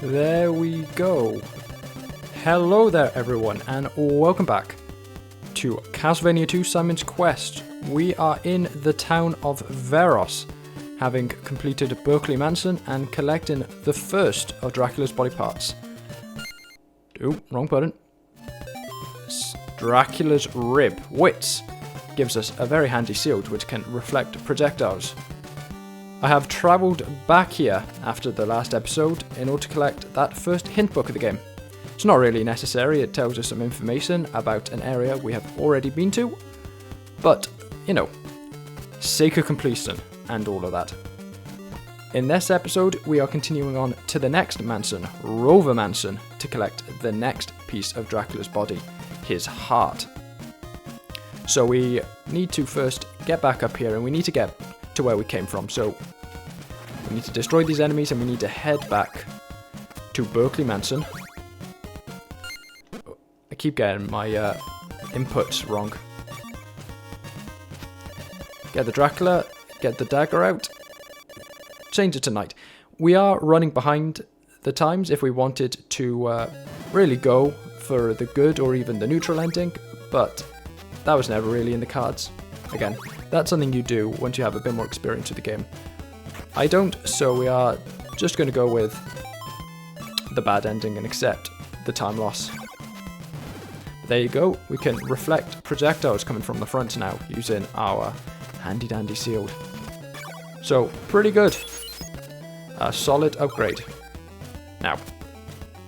There we go. Hello there everyone and welcome back to Castlevania 2 Simon's Quest. We are in the town of Veros, having completed Berkeley Mansion and collecting the first of Dracula's body parts. Oh, wrong button. Dracula's rib, Wits, gives us a very handy shield which can reflect projectiles. I have travelled back here after the last episode in order to collect that first hint book of the game. It's not really necessary, it tells us some information about an area we have already been to, but, you know, sake of completion and all of that. In this episode, we are continuing on to the next mansion, Rover Mansion, to collect the next piece of Dracula's body, his heart. So we need to first get back up here and we need to get to where we came from. So we need to destroy these enemies and we need to head back to Berkeley Mansion. I keep getting my inputs wrong. Get the Dracula, get the dagger out, change it to night. We are running behind the times if we wanted to really go for the good or even the neutral ending, but that was never really in the cards. Again, that's something you do once you have a bit more experience with the game. I don't, so we are just going to go with the bad ending and accept the time loss. There you go, we can reflect projectiles coming from the front now using our handy dandy shield. So, pretty good. A solid upgrade. Now,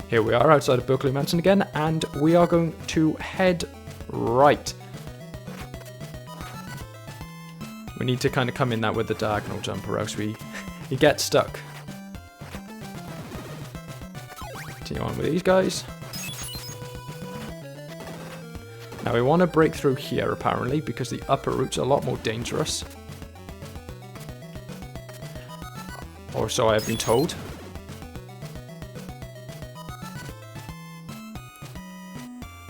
here we are outside of Berkeley Mansion again, and we are going to head right. We need to kind of come in that with the diagonal jump or else we get stuck. Continue on with these guys. Now we want to break through here apparently because the upper route's a lot more dangerous. Or so I have been told.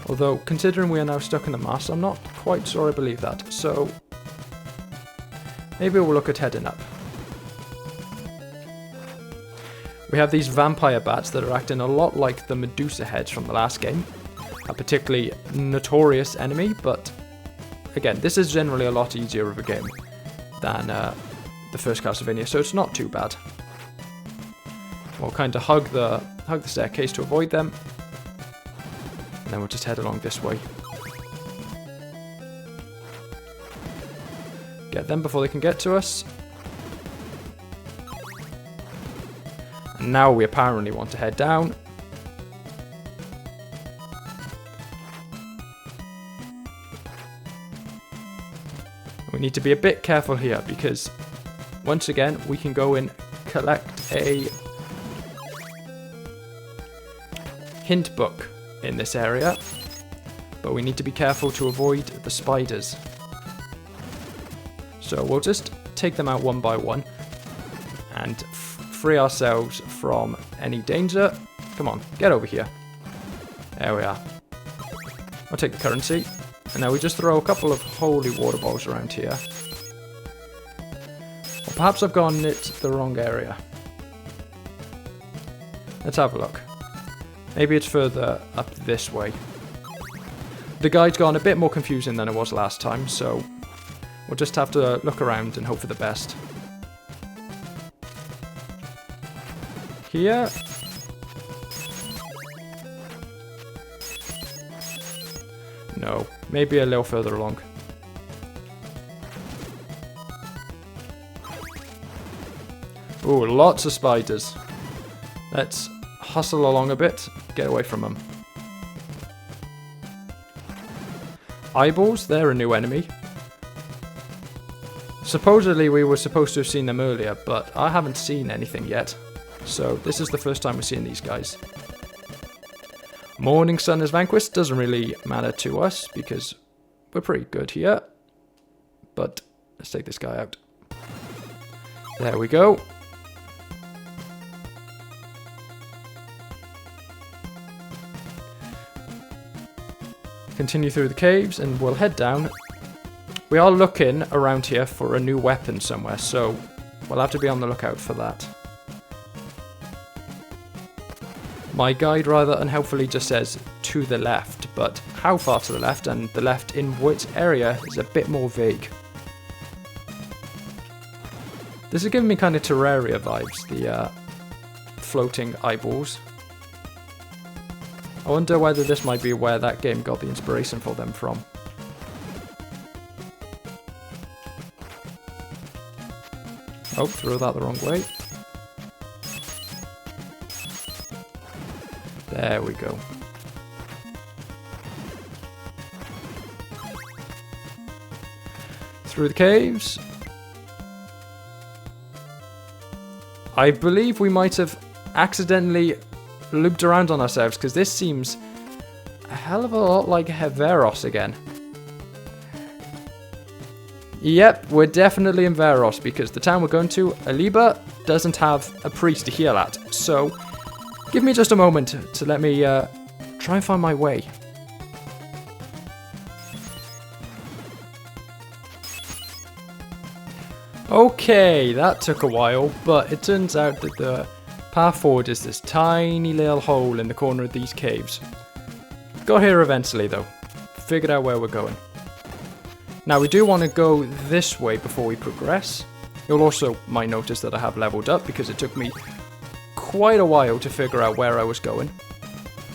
Although, considering we are now stuck in the mass, I'm not quite sure I believe that. So maybe we'll look at heading up. We have these vampire bats that are acting a lot like the Medusa heads from the last game. A particularly notorious enemy, but again, this is generally a lot easier of a game than the first Castlevania, so it's not too bad. We'll kind of hug the staircase to avoid them, and then we'll just head along this way. Get them before they can get to us. And now we apparently want to head down. We need to be a bit careful here because once again we can go and collect a hint book in this area, but we need to be careful to avoid the spiders. So we'll just take them out one by one and free ourselves from any danger. Come on, get over here. There we are. I'll take the currency. And now we just throw a couple of holy water balls around here. Or perhaps I've gone it the wrong area. Let's have a look. Maybe it's further up this way. The guide's gone a bit more confusing than it was last time, so we'll just have to look around and hope for the best. Here. No, maybe a little further along. Ooh, lots of spiders. Let's hustle along a bit, get away from them. Eyeballs, they're a new enemy. Supposedly we were supposed to have seen them earlier, but I haven't seen anything yet. So this is the first time we're seeing these guys. Morning Sun is vanquished, doesn't really matter to us because we're pretty good here. But let's take this guy out. There we go. Continue through the caves and we'll head down. We are looking around here for a new weapon somewhere, so we'll have to be on the lookout for that. My guide rather unhelpfully just says to the left, but how far to the left and the left in which area is a bit more vague. This is giving me kind of Terraria vibes, the floating eyeballs. I wonder whether this might be where that game got the inspiration for them from. Oh, threw that the wrong way. There we go. Through the caves. I believe we might have accidentally looped around on ourselves, because this seems a hell of a lot like Heveros again. Yep, we're definitely in Veros, because the town we're going to, Aljiba, doesn't have a priest to heal at. So, give me just a moment to let me try and find my way. Okay, that took a while, but it turns out that the path forward is this tiny little hole in the corner of these caves. Got here eventually though. Figured out where we're going. Now we do want to go this way before we progress. You'll also might notice that I have leveled up because it took me quite a while to figure out where I was going.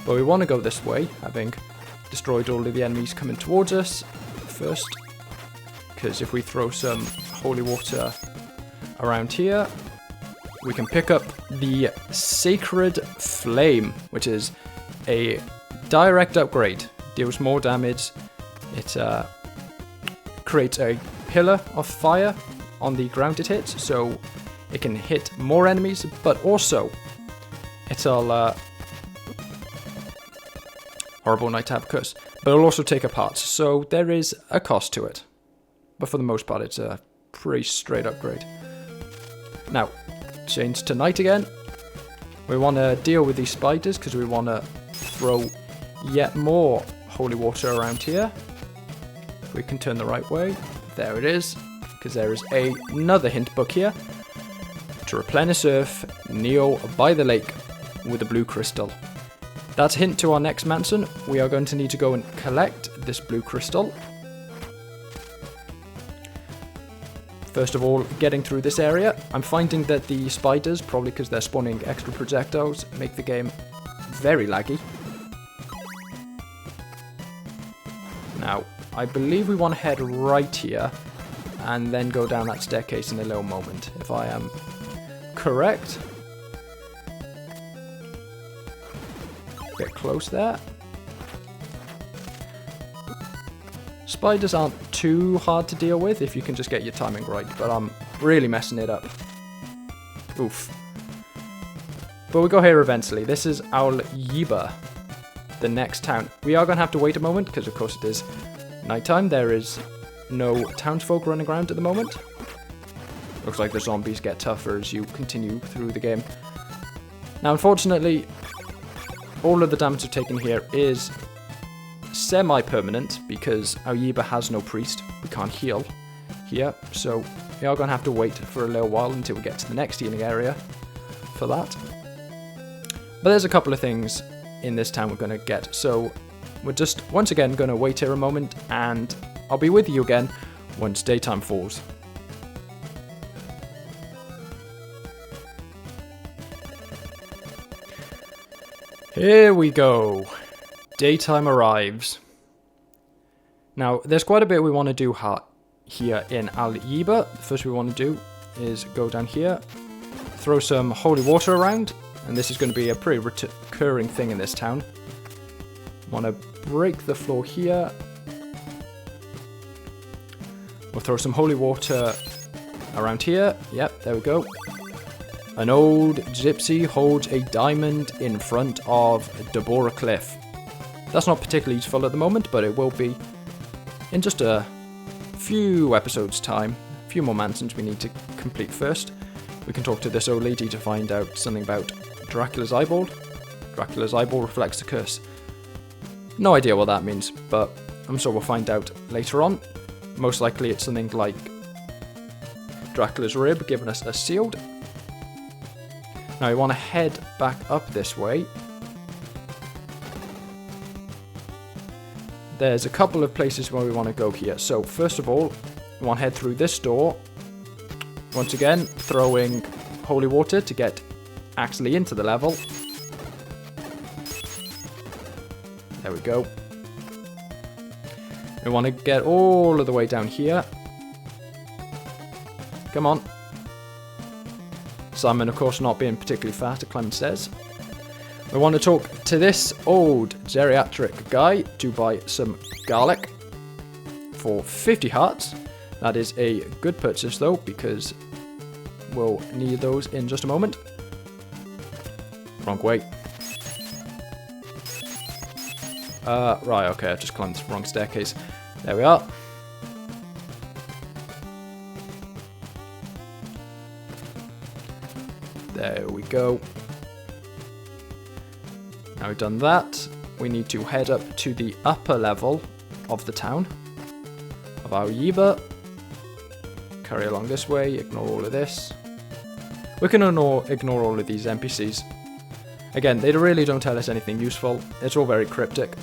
But we want to go this way, having destroyed all of the enemies coming towards us first. Because if we throw some holy water around here, we can pick up the Sacred Flame, which is a direct upgrade. Deals more damage. It creates a pillar of fire on the ground it hits, so it can hit more enemies, but also it'll horrible night tab curse, but it'll also take apart, so there is a cost to it. But for the most part, it's a pretty straight upgrade. Now, change to night again. We want to deal with these spiders because we want to throw yet more holy water around here. If we can turn the right way. There it is. Because there is another hint book here. To replenish Earth, kneel by the lake with a blue crystal. That's a hint to our next mansion. We are going to need to go and collect this blue crystal. First of all, getting through this area, I'm finding that the spiders, probably because they're spawning extra projectiles, make the game very laggy. Now, I believe we want to head right here, and then go down that staircase in a little moment, if I am correct. Bit close there. Spiders aren't too hard to deal with if you can just get your timing right, but I'm really messing it up. Oof. But we go here eventually. This is Aljiba, the next town. We are going to have to wait a moment, because of course it is nighttime. There is no townsfolk running around at the moment. Looks like the zombies get tougher as you continue through the game. Now, unfortunately, all of the damage we've taken here is semi-permanent, because Aljiba has no priest. We can't heal here, so we are going to have to wait for a little while until we get to the next healing area for that. But there's a couple of things in this town we're going to get, so we're just once again going to wait here a moment, and I'll be with you again once daytime falls. Here we go. Daytime arrives. Now, there's quite a bit we want to do here in Aljiba. The first we want to do is go down here, throw some holy water around, and this is going to be a pretty recurring thing in this town. Want to break the floor here. We'll throw some holy water around here. Yep, there we go. An old gypsy holds a diamond in front of Deborah Cliff. That's not particularly useful at the moment, but it will be in just a few episodes' time. A few more mansions we need to complete first. We can talk to this old lady to find out something about Dracula's eyeball. Dracula's eyeball reflects the curse. No idea what that means, but I'm sure we'll find out later on. Most likely it's something like Dracula's rib giving us a shield. Now we want to head back up this way. there's a couple of places where we want to go here. So first of all, we want to head through this door. Once again, throwing holy water to get actually into the level. There we go. We want to get all of the way down here. Come on. Simon, of course, not being particularly fast at climbing stairs. We want to talk to this old geriatric guy to buy some garlic for 50 hearts. That is a good purchase, though, because we'll need those in just a moment. Wrong way. Right, okay, I've just climbed the wrong staircase. There we are. There we go. Now we've done that, we need to head up to the upper level of the town of Aljiba. Carry along this way, ignore all of this. We can ignore all of these NPCs. Again, they really don't tell us anything useful. It's all very cryptic.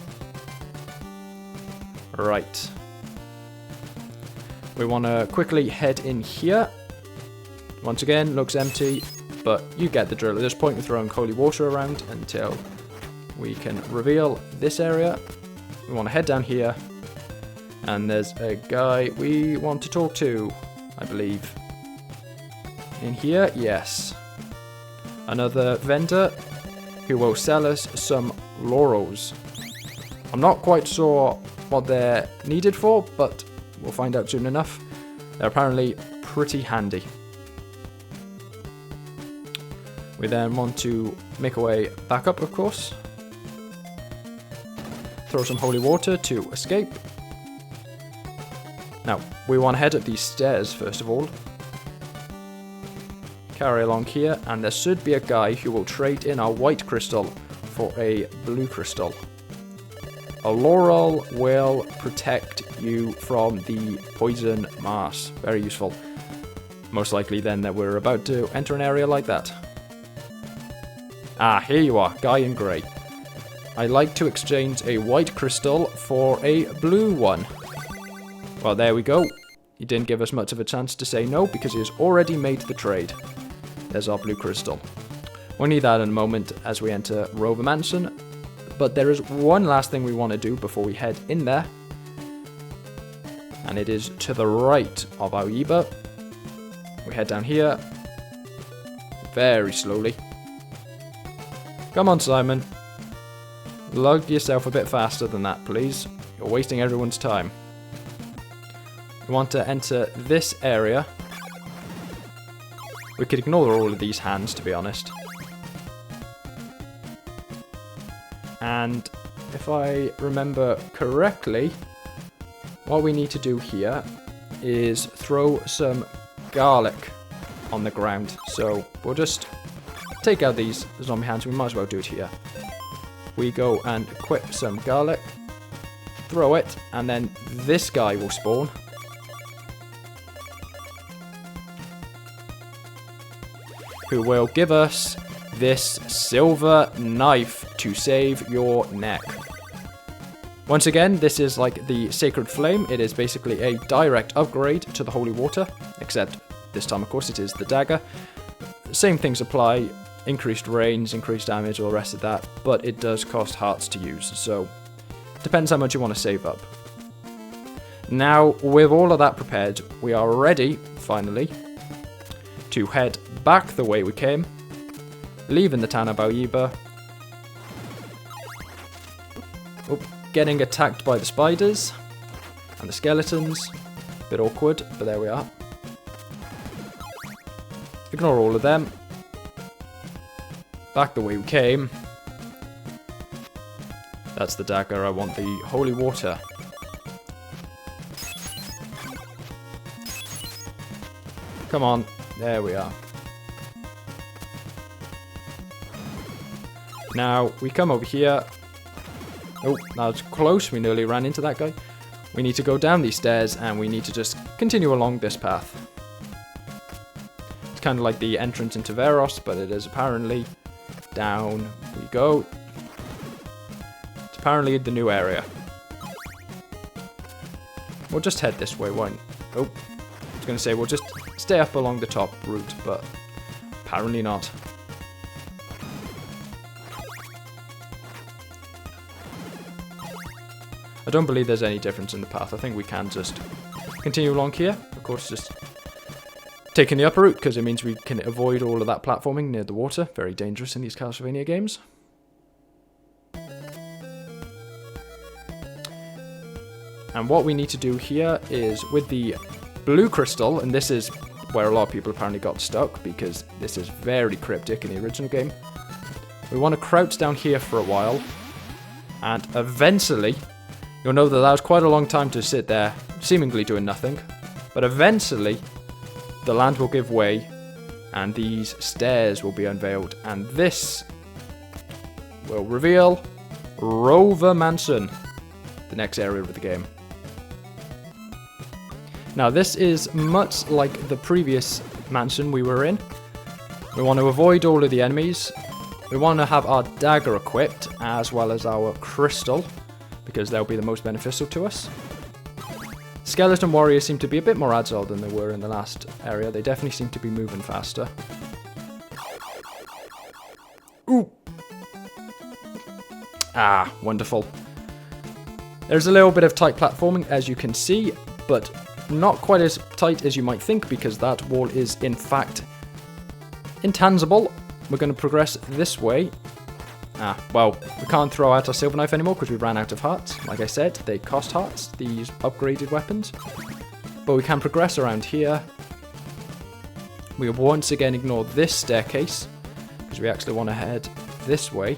Right. We want to quickly head in here. Once again, looks empty, but you get the drill. At this point, we're throwing holy water around until we can reveal this area. We want to head down here, and there's a guy we want to talk to, I believe. In here, yes. Another vendor who will sell us some laurels. I'm not quite sure what they're needed for, but we'll find out soon enough. They're apparently pretty handy. We then want to make our way back up, of course. Throw some holy water to escape. Now, we want to head up these stairs first of all. Carry along here, and there should be a guy who will trade in our white crystal for a blue crystal. A laurel will protect you from the poison mass. Very useful. Most likely then that we're about to enter an area like that. Ah, here you are, guy in grey. I like to exchange a white crystal for a blue one. Well, there we go. He didn't give us much of a chance to say no because he has already made the trade. There's our blue crystal. We'll need that in a moment as we enter Rover Mansion. But there is one last thing we want to do before we head in there. And it is to the right of Aljiba. We head down here. Very slowly. Come on, Simon. Lug yourself a bit faster than that, please. You're wasting everyone's time. We want to enter this area. We could ignore all of these hands, to be honest. And if I remember correctly, what we need to do here is throw some garlic on the ground. So we'll just take out these zombie hands. We might as well do it here. We go and equip some garlic, throw it, and then this guy will spawn. Who will give us this silver knife to save your neck. Once again, this is like the Sacred Flame. It is basically a direct upgrade to the Holy Water, except this time, of course, it is the dagger. Same things apply, increased range, increased damage, all the rest of that, but it does cost hearts to use, so depends how much you want to save up. Now, with all of that prepared, we are ready, finally, to head back the way we came, leaving the town of Aljiba. Oh, getting attacked by the spiders and the skeletons. Bit awkward, but there we are. Ignore all of them. Back the way we came. That's the dagger. I want the holy water. Come on. There we are. Now, we come over here. Oh, that was close. We nearly ran into that guy. We need to go down these stairs, and we need to just continue along this path. It's kind of like the entrance into Veros, but it is apparently down we go. It's apparently the new area. We'll just head this way, won't? Oh, I was going to say we'll just stay up along the top route, but apparently not. I don't believe there's any difference in the path. I think we can just continue along here. Of course, just taking the upper route, because it means we can avoid all of that platforming near the water. Very dangerous in these Castlevania games. And what we need to do here is with the blue crystal, and this is where a lot of people apparently got stuck, because this is very cryptic in the original game. We want to crouch down here for a while, and eventually, you'll know that was quite a long time to sit there, seemingly doing nothing, but eventually, the land will give way, and these stairs will be unveiled, and this will reveal Rover Mansion, the next area of the game. Now this is much like the previous mansion we were in. We want to avoid all of the enemies. We want to have our dagger equipped as well as our crystal, because they'll be the most beneficial to us. Skeleton warriors seem to be a bit more agile than they were in the last area. They definitely seem to be moving faster. Ooh! Ah, wonderful. There's a little bit of tight platforming, as you can see, but not quite as tight as you might think, because that wall is in fact intangible. We're going to progress this way. Ah, well, we can't throw out our silver knife anymore because we ran out of hearts. Like I said, they cost hearts, these upgraded weapons. But we can progress around here. We have once again ignored this staircase, because we actually want to head this way.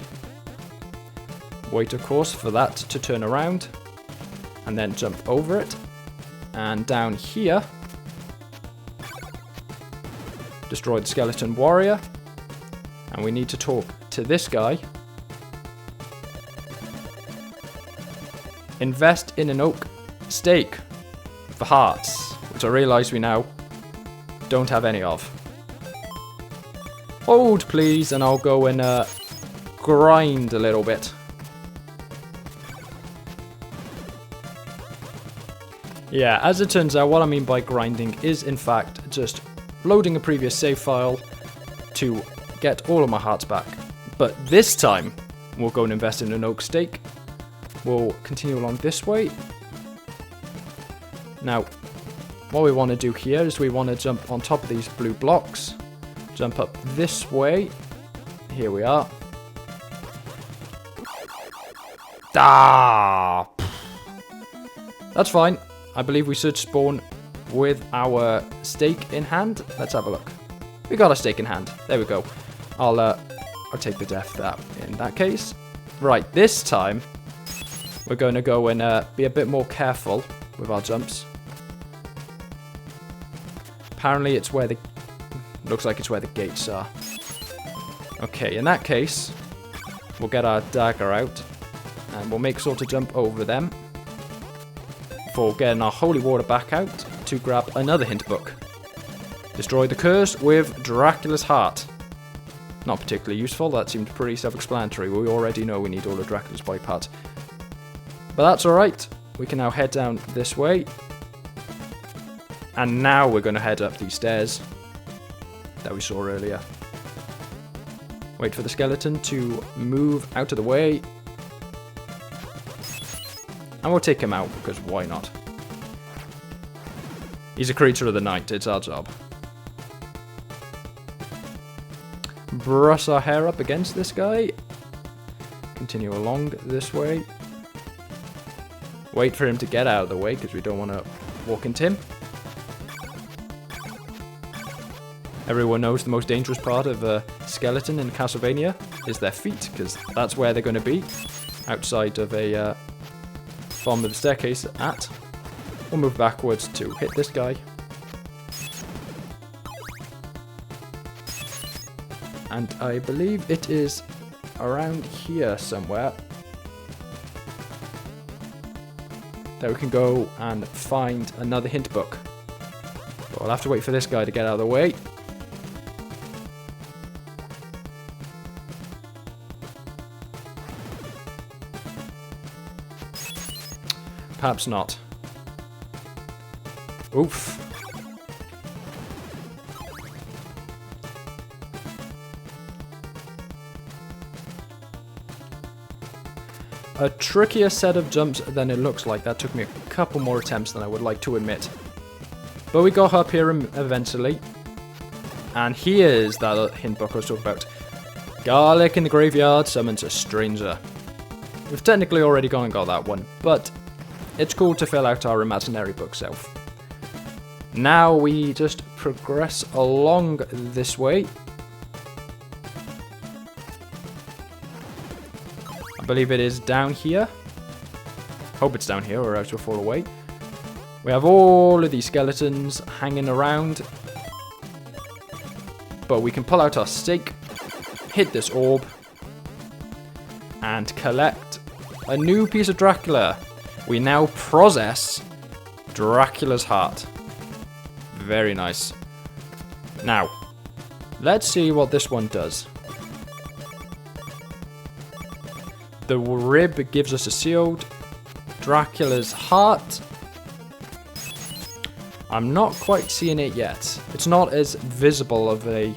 Wait, of course, for that to turn around, and then jump over it. And down here, destroy the skeleton warrior. And we need to talk to this guy. Invest in an oak stake for hearts, which I realise we now don't have any of. Hold, please, and I'll go and grind a little bit. Yeah, as it turns out, what I mean by grinding is in fact just loading a previous save file to get all of my hearts back. But this time, we'll go and invest in an oak stake. We'll continue along this way. Now, what we want to do here is we want to jump on top of these blue blocks. Jump up this way. Here we are. Ah! That's fine. I believe we should spawn with our stake in hand. Let's have a look. We got a stake in hand. There we go. I'll take the death in that case. Right, this time we're going to go and be a bit more careful with our jumps. Apparently it's where the... looks like it's where the gates are. Okay, in that case, we'll get our dagger out, and we'll make sure to jump over them before getting our holy water back out to grab another hint book. Destroy the curse with Dracula's heart. Not particularly useful, that seemed pretty self-explanatory. We already know we need all of Dracula's body parts. But that's alright, we can now head down this way. And now we're going to head up these stairs that we saw earlier. Wait for the skeleton to move out of the way. And we'll take him out, because why not? He's a creature of the night, it's our job. Brush our hair up against this guy. Continue along this way. Wait for him to get out of the way, because we don't want to walk into him. Everyone knows the most dangerous part of a skeleton in Castlevania is their feet, because that's where they're going to be, outside of a bottom of the staircase at. We'll move backwards to hit this guy. And I believe it is around here somewhere that we can go and find another hint book. But we'll have to wait for this guy to get out of the way. Perhaps not. Oof. A trickier set of jumps than it looks like. That took me a couple more attempts than I would like to admit. But we got up here eventually. And here's that hint book I was talking about. Garlic in the graveyard summons a stranger. We've technically already gone and got that one, but it's cool to fill out our imaginary bookshelf. Now we just progress along this way. I believe it is down here. Hope it's down here or else we'll fall away. We have all of these skeletons hanging around. But we can pull out our stake, hit this orb, and collect a new piece of Dracula. We now possess Dracula's heart. Very nice. Now, let's see what this one does. The rib gives us a sealed Dracula's heart. I'm not quite seeing it yet. It's not as visible of a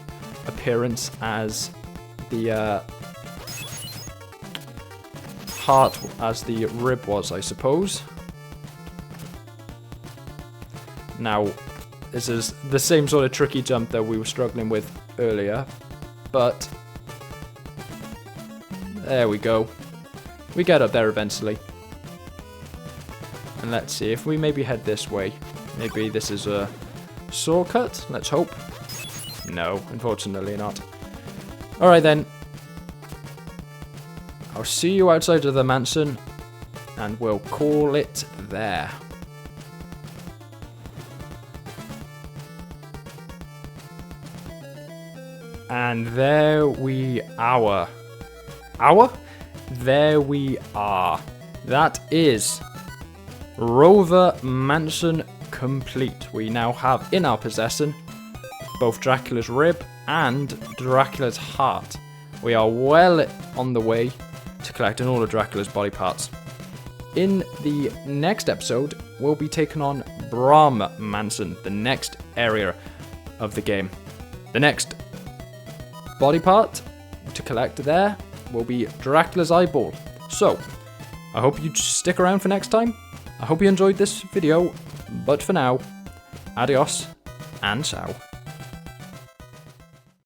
appearance as the heart as the rib was, I suppose. Now, this is the same sort of tricky jump that we were struggling with earlier, but there we go. We get up there eventually. And let's see if we maybe head this way. Maybe this is a shortcut? Let's hope. No, unfortunately not. Alright then. I'll see you outside of the mansion, and we'll call it there. And there we are. There we are. That is Rover Mansion complete. We now have in our possession both Dracula's rib and Dracula's heart. We are well on the way to collecting all of Dracula's body parts. In the next episode, we'll be taking on Bram Mansion, the next area of the game. The next body part to collect there will be Dracula's eyeball. So, I hope you stick around for next time. I hope you enjoyed this video, but for now, adios and ciao.